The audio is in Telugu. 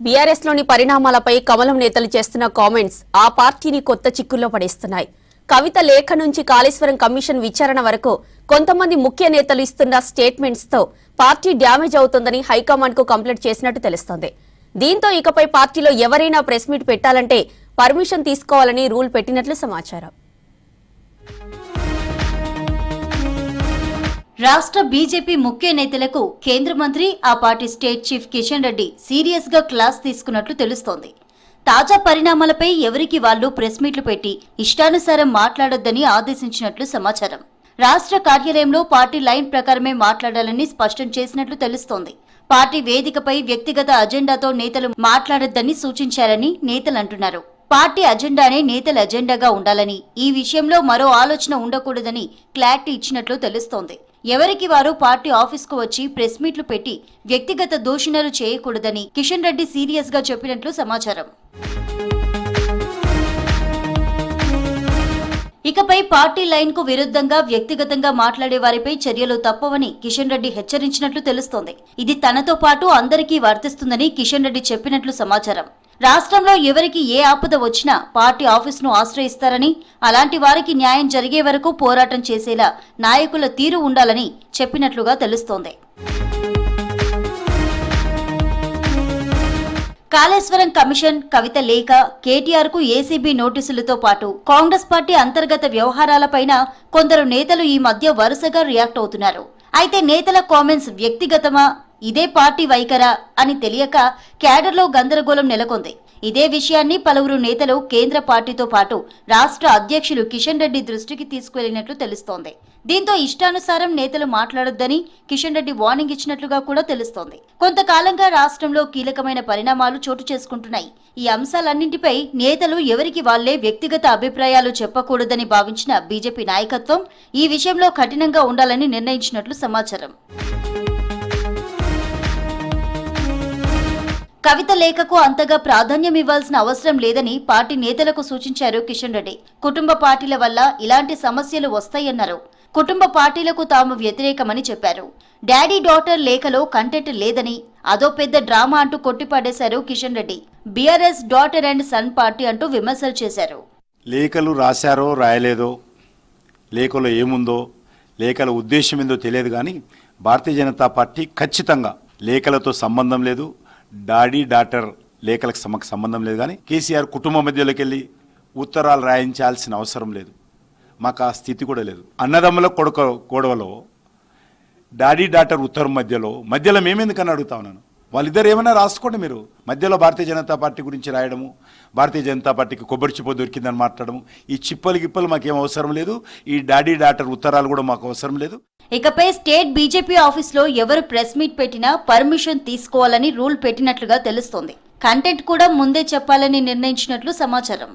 బీఆర్ఎస్ లోని పరిణామాలపై కమలం నేతలు చేస్తున్న కామెంట్స్ ఆ పార్టీని కొత్త చిక్కుల్లో పడేస్తున్నాయి. కవిత లేఖ నుంచి కాళేశ్వరం కమిషన్ విచారణ వరకు కొంతమంది ముఖ్య నేతలు ఇస్తున్న స్టేట్మెంట్స్ తో పార్టీ డ్యామేజ్ అవుతుందని హైకమాండ్ కు కంప్లైంట్ చేసినట్టు తెలుస్తోంది. దీంతో ఇకపై పార్టీలో ఎవరైనా ప్రెస్ మీట్ పెట్టాలంటే పర్మిషన్ తీసుకోవాలని రూల్ పెట్టినట్లు సమాచారం. రాష్ట్ర బీజేపీ ముఖ్య నేతలకు కేంద్ర మంత్రి ఆ party state chief Kishan Reddy serious గా క్లాస్ తీసుకున్నట్లు తెలుస్తోంది. తాజా పరిణామాలపై ఎవరికి వాళ్లు ప్రెస్ మీట్లు పెట్టి ఇష్టానుసారం మాట్లాడొద్దని ఆదేశించినట్లు సమాచారం. రాష్ట్ర కార్యాలయంలో పార్టీ లైన్ ప్రకారమే మాట్లాడాలని స్పష్టం చేసినట్లు తెలుస్తోంది. పార్టీ వేదికపై వ్యక్తిగత అజెండాతో నేతలు మాట్లాడొద్దని సూచించారని నేతలు అంటున్నారు. పార్టీ అజెండానే నేతల అజెండాగా ఉండాలని, ఈ విషయంలో మరో ఆలోచన ఉండకూడదని క్లారిటీ ఇచ్చినట్లు తెలుస్తోంది. ఎవరికి వారు పార్టీ ఆఫీస్కు వచ్చి ప్రెస్ మీట్లు పెట్టి వ్యక్తిగత దూషణలు చేయకూడదని కిషన్ రెడ్డి సీరియస్ గా చెప్పినట్లు సమాచారం. ఇకపై పార్టీ లైన్ కు విరుద్ధంగా వ్యక్తిగతంగా మాట్లాడే వారిపై చర్యలు తప్పవని కిషన్ రెడ్డి హెచ్చరించినట్లు తెలుస్తోంది. ఇది తనతో పాటు అందరికీ వర్తిస్తుందని కిషన్ రెడ్డి చెప్పినట్లు సమాచారం. రాష్ట్రంలో ఎవరికి ఏ ఆపద వచ్చినా పార్టీ ఆఫీసును ఆశ్రయిస్తారని, అలాంటి వారికి న్యాయం జరిగే వరకు పోరాటం చేసేలా నాయకుల తీరు ఉండాలని చెప్పినట్లుగా తెలుస్తోంది. కాళేశ్వరం కమిషన్, కవిత లేఖ, కేటీఆర్ కు ఏసీబీ నోటీసులతో పాటు కాంగ్రెస్ పార్టీ అంతర్గత వ్యవహారాలపైన కొందరు నేతలు ఈ మధ్య వరుసగా రియాక్ట్ అవుతున్నారు. అయితే నేతల కామెంట్స్ వ్యక్తిగతమా, ఇదే పార్టీ వైఖరా అని తెలియక క్యాడర్లో గందరగోళం నెలకొంది. ఇదే విషయాన్ని పలువురు నేతలు కేంద్ర పార్టీతో పాటు రాష్ట్ర అధ్యక్షులు కిషన్ రెడ్డి దృష్టికి తీసుకువెళ్లినట్లు తెలుస్తోంది. దీంతో ఇష్టానుసారం నేతలు మాట్లాడొద్దని కిషన్ రెడ్డి వార్నింగ్ ఇచ్చినట్లుగా కూడా తెలుస్తోంది. కొంతకాలంగా రాష్ట్రంలో కీలకమైన పరిణామాలు చోటు చేసుకుంటున్నాయి. ఈ అంశాలన్నింటిపై నేతలు ఎవరికి వాళ్లే వ్యక్తిగత అభిప్రాయాలు చెప్పకూడదని భావించిన బీజేపీ నాయకత్వం ఈ విషయంలో కఠినంగా ఉండాలని నిర్ణయించినట్లు సమాచారం. కవిత లేఖకు అంతగా ప్రాధాన్యం ఇవ్వాల్సిన అవసరం లేదని పార్టీ నేతలకు సూచించారు కిషన్ రెడ్డి. కుటుంబ పార్టీల వల్ల ఇలాంటి సమస్యలు వస్తాయన్నారు. కుటుంబ పార్టీలకు తాము వ్యతిరేకమని చెప్పారు. డాడీ డాటర్ లేఖలో కంటెంట్ లేదని, అదో పెద్ద డ్రామా అంటూ కొట్టిపడేశారు Kishan Reddy. BRS daughter and son party అంటూ విమర్శలు చేశారు. లేఖలు రాశారో రాయలేదో, లేఖలో ఏముందో, లేఖల ఉద్దేశం ఏందో తెలియదు, కానీ భారతీయ జనతా పార్టీ ఖచ్చితంగా లేఖలతో సంబంధం లేదు, డాడీ డాటర్ లేఖలకు సంబంధం లేదు. కానీ కేసీఆర్ కుటుంబం మధ్యలోకి వెళ్ళి ఉత్తరాలు రాయించాల్సిన అవసరం లేదు. మాకు ఆ స్థితి కూడా లేదు. అన్నదమ్ముల గొడవలో డాడీ డాటర్ ఉత్తరం మధ్యలో మేమెందుకని అడుగుతా ఉన్నాను. వాళ్ళిద్దరు ఏమైనా రాసుకోండి. మీరు మధ్యలో భారతీయ జనతా పార్టీ గురించి రాయడము, భారతీయ జనతా పార్టీకి కొబ్బరి చిప్ప దొరికిందని మాట్లాడము, ఈ గిప్పలు మాకేం అవసరం లేదు. ఈ డాడీ డాటర్ ఉత్తరాలు కూడా మాకు అవసరం లేదు. ఇకపై స్టేట్ బీజేపీ ఆఫీస్లో ఎవరు ప్రెస్ మీట్ పెట్టినా పర్మిషన్ తీసుకోవాలని రూల్ పెట్టినట్లుగా తెలుస్తోంది. కంటెంట్ కూడా ముందే చెప్పాలని నిర్ణయించినట్లు సమాచారం.